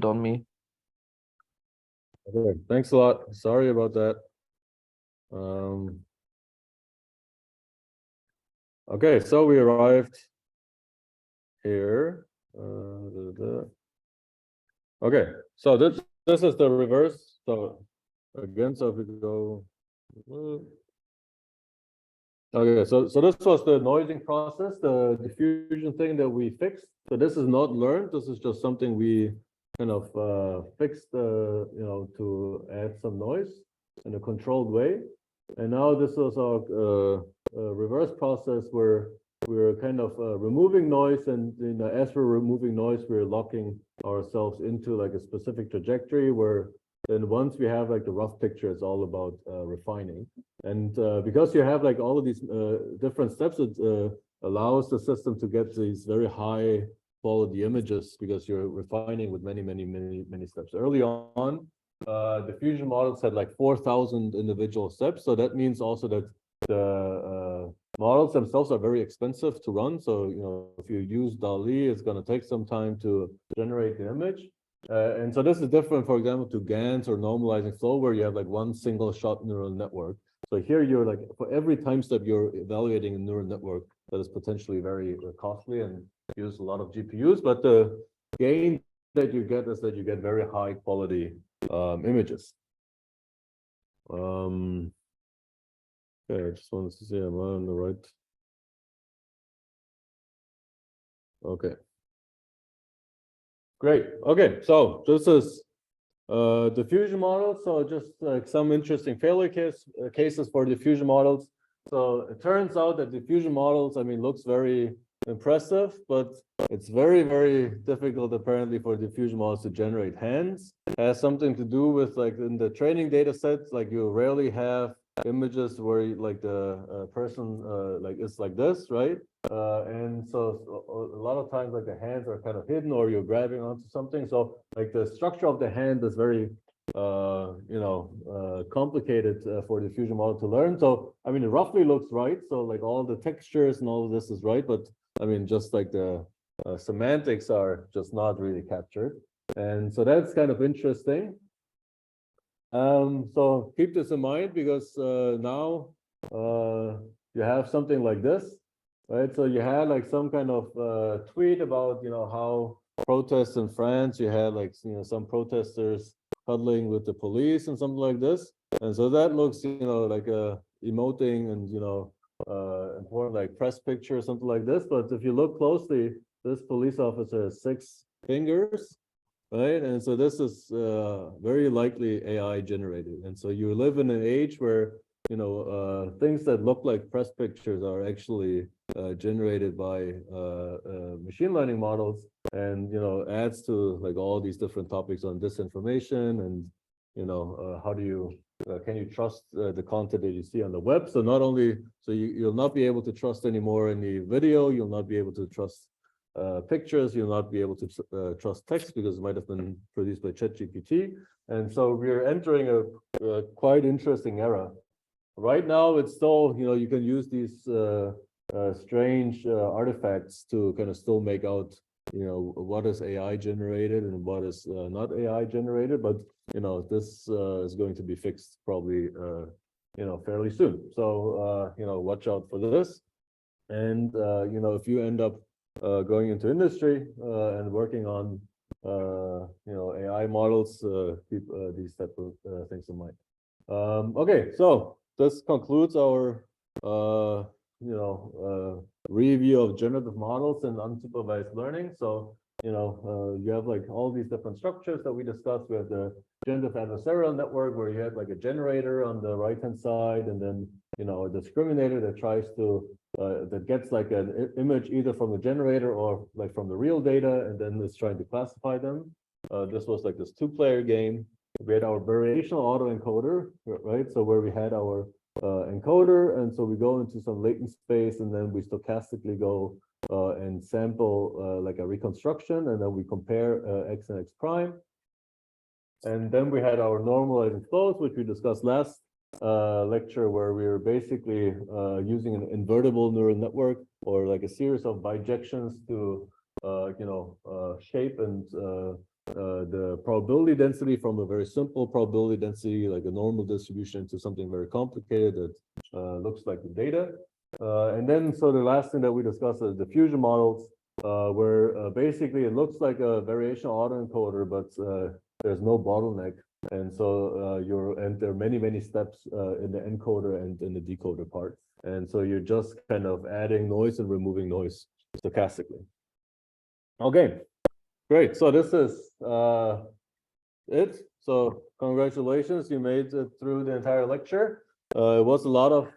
on me. Okay, thanks a lot. Sorry about that. Okay, so we arrived here. Okay, so this is the reverse. So again, so if we go. Okay, so this was the noising process, the diffusion thing that we fixed. So this is not learned. This is just something we kind of fixed, to add some noise in a controlled way. And now this is our reverse process where we're kind of removing noise, and as we're removing noise, we're locking ourselves into like a specific trajectory where then once we have like the rough picture, it's all about refining. And because you have like all of these different steps, it allows the system to get these very high quality images because you're refining with many steps. Early on, the fusion models had like 4,000 individual steps. So that means also that the models themselves are very expensive to run. So, if you use DALL-E, it's going to take some time to generate the image. And so this is different, for example, to GANs or normalizing flow, where you have like one single shot neural network. So here you're like, for every time step, you're evaluating a neural network that is potentially very costly and use a lot of GPUs. But the gain that you get is that you get very high quality images. Okay, I just wanted to see, am I on the right? Okay. Great. Okay, so this is diffusion models. So just like some interesting failure cases for diffusion models. So it turns out that diffusion models, I mean, looks very impressive, but it's very difficult apparently for diffusion models to generate hands. It has something to do with like in the training data sets, like you rarely have images where like the person like is like this, right? And so a lot of times like the hands are kind of hidden or you're grabbing onto something. So like the structure of the hand is very complicated for the diffusion model to learn. So I mean, it roughly looks right. So like all the textures and all of this is right, but I mean, just like the semantics are just not really captured. And so that's kind of interesting. So keep this in mind because now you have something like this, right? So you had like some kind of tweet about, how protests in France, you had like, some protesters huddling with the police and something like this. And so that looks, like a emoting and, important like press picture or something like this. But if you look closely, this police officer has 6 fingers, right? And so this is very likely AI generated. And so you live in an age where, things that look like press pictures are actually generated by machine learning models, and, adds to like all these different topics on disinformation and, how do you can you trust the content that you see on the web? So not only, so you'll not be able to trust anymore any video, you'll not be able to trust pictures, you'll not be able to trust text because it might have been produced by ChatGPT. And so we're entering a quite interesting era. Right now, it's still, you can use these strange artifacts to kind of still make out, what is AI generated and what is not AI generated. But, this is going to be fixed probably, fairly soon. So, watch out for this. And, if you end up going into industry and working on, AI models, keep these type of things in mind. Okay, so this concludes our review of generative models and unsupervised learning. So you have like all these different structures that we discussed. We have the generative adversarial network where you have like a generator on the right hand side, and then a discriminator that tries to that gets like an image either from the generator or like from the real data, and then it's trying to classify them. This was like this 2-player game. We had our variational autoencoder, right? So where we had our encoder, and so we go into some latent space, and then we stochastically go and sample like a reconstruction, and then we compare x and x prime. And then we had our normalizing flows, which we discussed last lecture, where we were basically using an invertible neural network or like a series of bijections to shape and the probability density from a very simple probability density, like a normal distribution, to something very complicated that looks like the data. And then, so the last thing that we discussed is diffusion models, where basically it looks like a variational autoencoder, but there's no bottleneck. And so and there are many steps in the encoder and in the decoder part. And so you're just kind of adding noise and removing noise stochastically. Okay, great. So this is it. So congratulations, you made it through the entire lecture. It was a lot of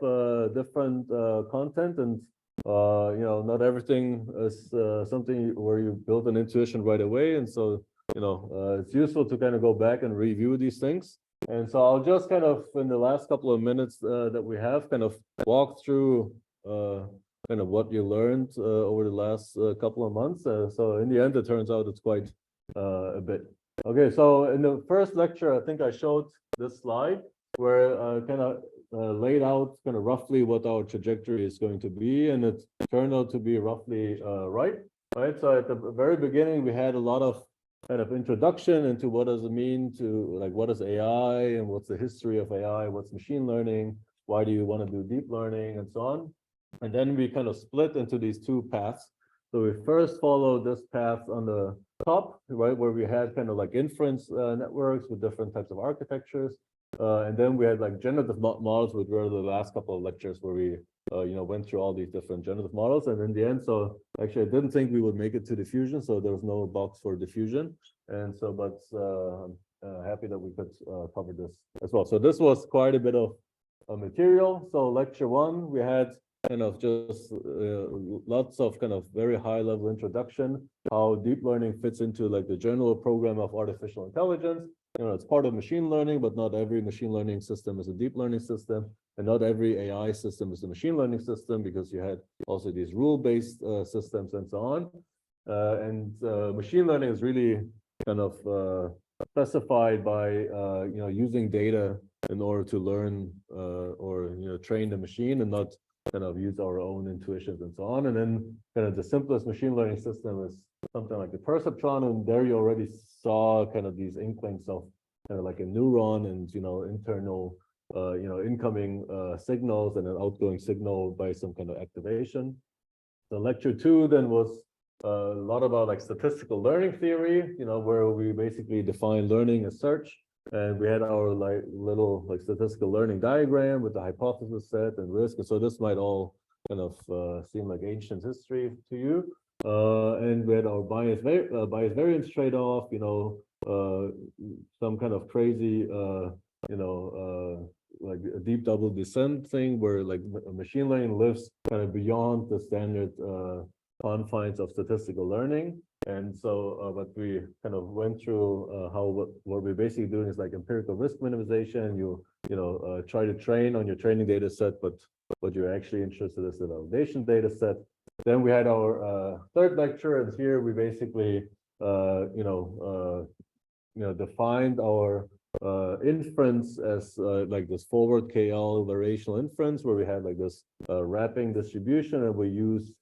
different content, and you know, not everything is something where you build an intuition right away. And so, you know, it's useful to kind of go back and review these things. And so I'll just kind of, in the last couple of minutes that we have, kind of walk through kind of what you learned over the last couple of months. So in the end, it turns out it's quite a bit. Okay, so in the first lecture, I think I showed this slide where kind of laid out kind of roughly what our trajectory is going to be, and it turned out to be roughly right. So at the very beginning, we had a lot of kind of introduction into what does it mean to, like, what is AI and what's the history of AI, what's machine learning, why do you want to do deep learning, and so on. And then we kind of split into these two paths. So we first followed this path on the top, right, where we had kind of like inference networks with different types of architectures. And then we had like generative models, which were the last couple of lectures where we you know, went through all these different generative models. And in the end, so actually I didn't think we would make it to diffusion, so there was no box for diffusion. And so, but I'm happy that we could cover this as well. So this was quite a bit of material. So lecture one, we had kind of just lots of kind of very high level introduction, how deep learning fits into like the general program of artificial intelligence. You know, it's part of machine learning, but not every machine learning system is a deep learning system, and not every AI system is a machine learning system, because you had also these rule-based systems and so on. And machine learning is really kind of specified by you know, using data in order to learn or, you know, train the machine, and not kind of use our own intuitions and so on. And then kind of the simplest machine learning system is something like the perceptron, and there you already saw kind of these inklings of kind of like a neuron and, you know, internal you know, incoming signals and an outgoing signal by some kind of activation. So lecture two then was a lot about like statistical learning theory, you know, where we basically define learning as search. And we had our like little like statistical learning diagram with the hypothesis set and risk. And so this might all kind of seem like ancient history to you. And we had our bias variance trade-off, you know, some kind of crazy, you know, like a deep double descent thing where like machine learning lives kind of beyond the standard confines of statistical learning. And so, but we kind of went through how what we're basically doing is like empirical risk minimization. You know, try to train on your training data set, but what you're actually interested in is the validation data set. Then we had our third lecture, and here we basically, you know, defined our inference as like this forward KL variational inference, where we had like this wrapping distribution, and we use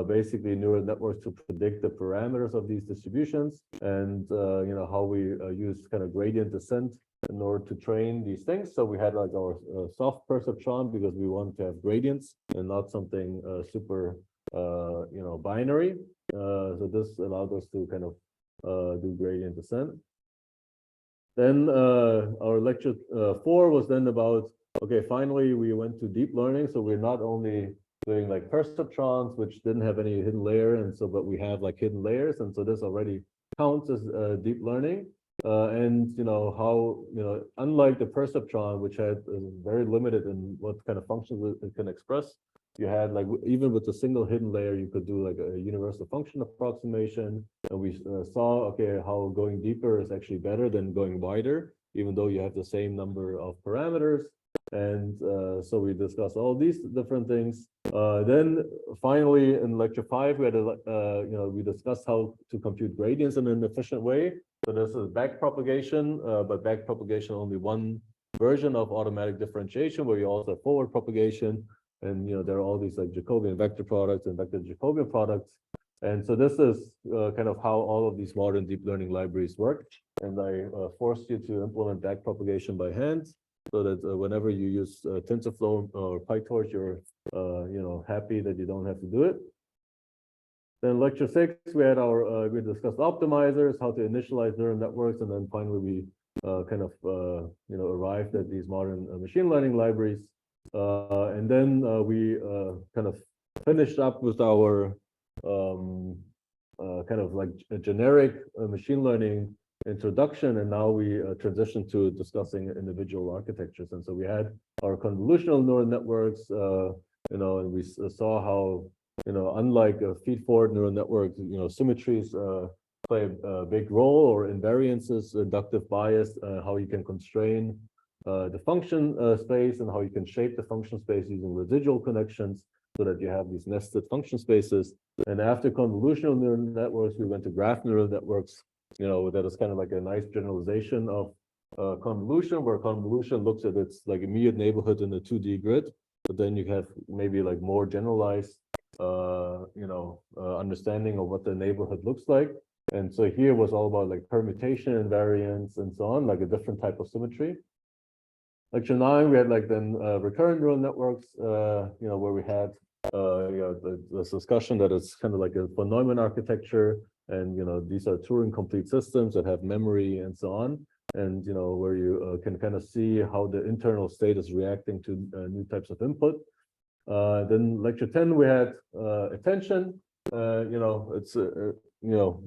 basically neural networks to predict the parameters of these distributions, and you know, how we use kind of gradient descent in order to train these things. So we had like our soft perceptron, because we want to have gradients and not something super you know, binary. So this allowed us to kind of do gradient descent. Then our lecture 4 was then about, okay, finally we went to deep learning. So we're not only doing like perceptrons, which didn't have any hidden layer, and so, but we have like hidden layers, and so this already counts as deep learning. And you know, how, you know, unlike the perceptron, which had very limited in what kind of functions it can express, you had like, even with a single hidden layer, you could do like a universal function approximation. And we saw, okay, how going deeper is actually better than going wider, even though you have the same number of parameters. And so we discussed all these different things. Then finally in lecture 5, we had a, you know, we discussed how to compute gradients in an efficient way. So this is backpropagation, but backpropagation only one version of automatic differentiation, where you also have forward propagation. And you know, there are all these like Jacobian vector products and vector Jacobian products. And so this is kind of how all of these modern deep learning libraries work. And I forced you to implement backpropagation by hand, so that whenever you use TensorFlow or PyTorch, you're happy that you don't have to do it. Then lecture 6, we had we discussed optimizers, how to initialize neural networks, and then finally we arrived at these modern machine learning libraries. And then we kind of finished up with our kind of like a generic machine learning introduction, and now we transition to discussing individual architectures. And so we had our convolutional neural networks, and we saw how, unlike feed-forward neural networks, symmetries play a big role, or invariances, inductive bias, how you can constrain the function space, and how you can shape the function space using residual connections so that you have these nested function spaces. And after convolutional neural networks, we went to graph neural networks, that is kind of like a nice generalization of convolution, where convolution looks at its like immediate neighborhood in the 2D grid, but then you have maybe like more generalized understanding of what the neighborhood looks like. And so here was all about like permutation invariance and so on, like a different type of symmetry. Lecture 9, we had like then recurrent neural networks, where we had this discussion that it's kind of like a von Neumann architecture, and these are Turing complete systems that have memory and so on, and where you can kind of see how the internal state is reacting to new types of input. Then lecture 10, we had attention. It's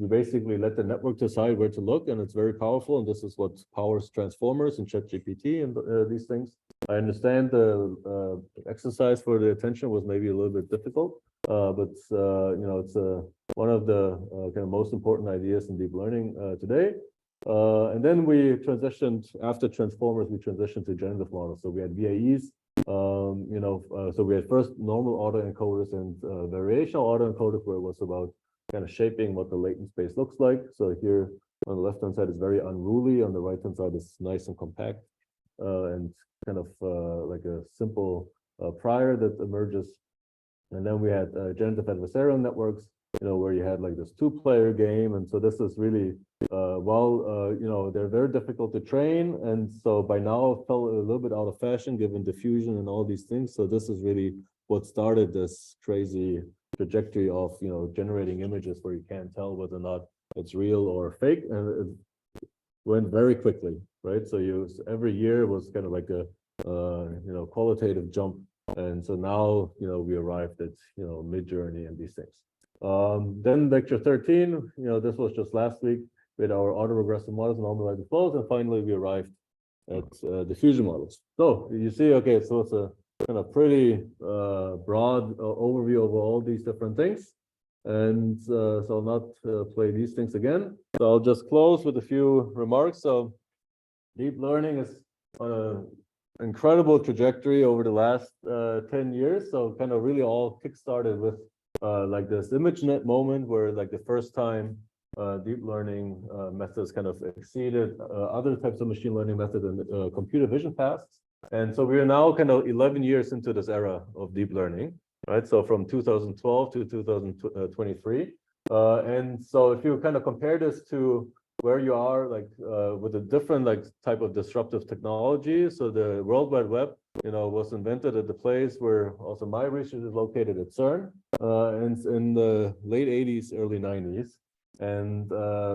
we basically let the network decide where to look, and it's very powerful. And this is what powers transformers and ChatGPT and these things. I understand the exercise for the attention was maybe a little bit difficult, but it's one of the kind of most important ideas in deep learning today. And then we transitioned, after transformers, we transitioned to generative models. So we had VAEs. So we had first normal autoencoders and variational autoencoders, where it was about kind of shaping what the latent space looks like. So here on the left-hand side is very unruly, on the right-hand side is nice and compact, and kind of like a simple prior that emerges. And then we had generative adversarial networks, where you had like this two-player game. And so this is really, they're very difficult to train. And so by now it fell a little bit out of fashion given diffusion and all these things. So this is really what started this crazy trajectory of, generating images where you can't tell whether or not it's real or fake. And it went very quickly, right? So every year was kind of like a, qualitative jump. And so now, we arrived at, Midjourney and these things. Then lecture 13, this was just last week with our autoregressive models and normalized flows, and finally we arrived at diffusion models. So you see, okay, so it's a kind of pretty broad overview of all these different things, and so I'll not play these things again. So I'll just close with a few remarks. So deep learning is on an incredible trajectory over the last 10 years. So kind of really all kickstarted with like this ImageNet moment, where like the first time deep learning methods kind of exceeded other types of machine learning methods and computer vision tasks. And so we are now kind of 11 years into this era of deep learning, right? So from 2012 to 2023. And so if you kind of compare this to where you are, like with a different like type of disruptive technology. So the World Wide Web, was invented at the place where also my research is located at CERN, and in the late 80s, early 90s. And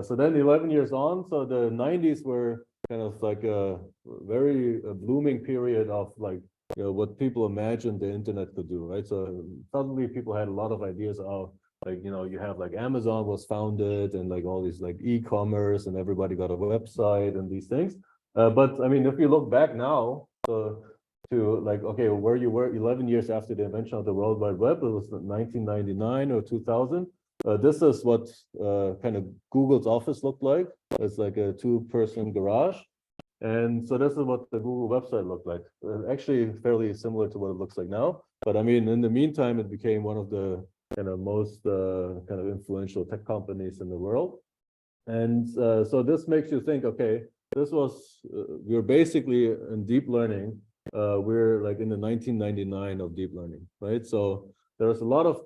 so then 11 years on, so the 90s were kind of like a very blooming period of like, what people imagined the internet could do, right? So suddenly people had a lot of ideas of like, you have like Amazon was founded and like all these like e-commerce and everybody got a website and these things. But I mean, if you look back now, so to like, okay, where you were 11 years after the invention of the World Wide Web, it was 1999 or 2000. This is what kind of Google's office looked like. It's like a two-person garage. And so this is what the Google website looked like. Actually fairly similar to what it looks like now. But I mean, in the meantime, it became one of the kind of most kind of influential tech companies in the world. And so this makes you think, okay, this was, we're basically in deep learning. We're like in the 1999 of deep learning, right? So there's a lot of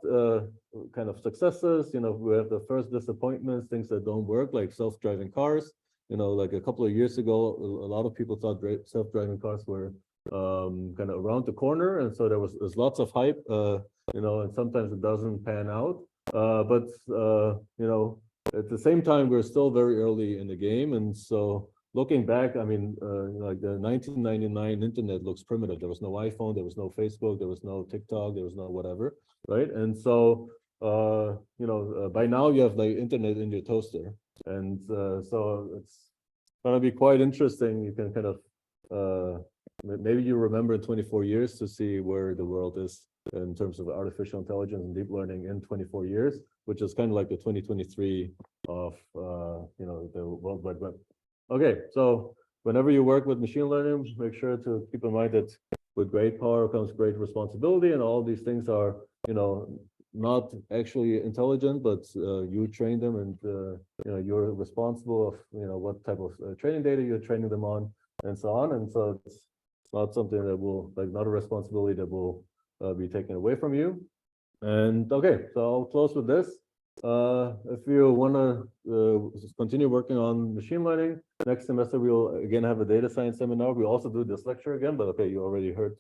kind of successes. You know, we have the first disappointments, things that don't work, like self-driving cars. You know, like a couple of years ago, a lot of people thought self-driving cars were kind of around the corner, and so there's lots of hype. You know, and sometimes it doesn't pan out. But you know, at the same time, we're still very early in the game, and so looking back, I mean, like the 1999 internet looks primitive. There was no iPhone, there was no Facebook, there was no TikTok, there was no whatever, right? And so, you know, by now you have like internet in your toaster, and so it's gonna be quite interesting. You can kind of maybe you remember in 24 years to see where the world is in terms of artificial intelligence and deep learning in 24 years, which is kind of like the 2023 of you know, the World Wide Web. Okay, so whenever you work with machine learning, make sure to keep in mind that with great power comes great responsibility, and all these things are, you know, not actually intelligent, but you train them, and you know, you're responsible of, you know, what type of training data you're training them on, and so on. And so it's not something that will, like, not a responsibility that will be taken away from you. And okay, so I'll close with this. If you want to continue working on machine learning, next semester we'll again have a data science seminar. We also do this lecture again, but okay, you already heard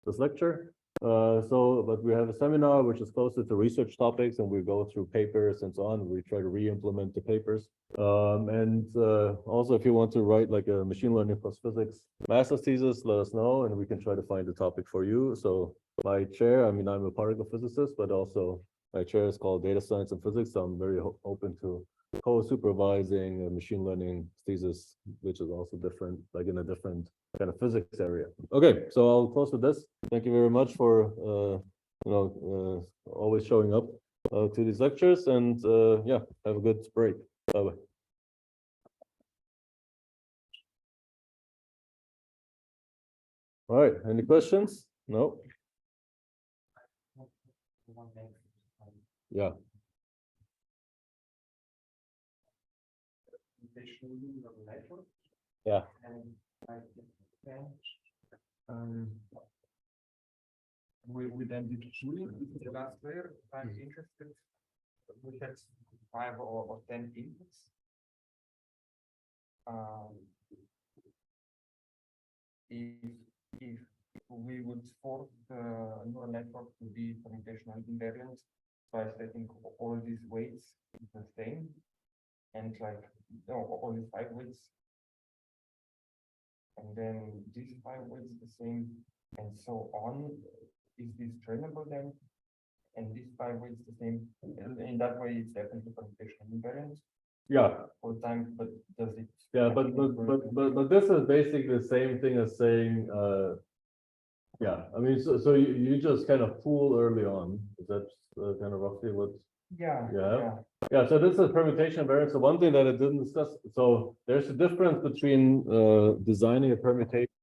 this lecture. But we have a seminar which is closer to research topics, and we go through papers and so on. We try to re-implement the papers. Also, if you want to write like a machine learning plus physics master's thesis, let us know, and we can try to find a topic for you. So my chair, I mean, I'm a particle physicist, but also my chair is called data science and physics. So I'm very open to co-supervising a machine learning thesis, which is also different, like in a different kind of physics area. Okay, so I'll close with this. Thank you very much for you know, always showing up to these lectures, and yeah, have a good break. Bye-bye. All right, any questions? No? Yeah. Yeah. We then did tooling the last year. I'm interested. We had 5 or 10 inputs. If we would force the neural network to be computational invariant by setting all these weights the same, and like, you know, all these 5 weights, and then these 5 weights the same, and so on, is this trainable then? And these 5 weights the same? In that way, it's definitely computational invariant. Yeah. For time, but does it? Yeah, but this is basically the same thing as saying, yeah, I mean, so you just kind of pool early on. Is that kind of roughly what? Yeah. Yeah, so this is permutation invariance. So one thing that I didn't discuss, so there's a difference between designing a permutation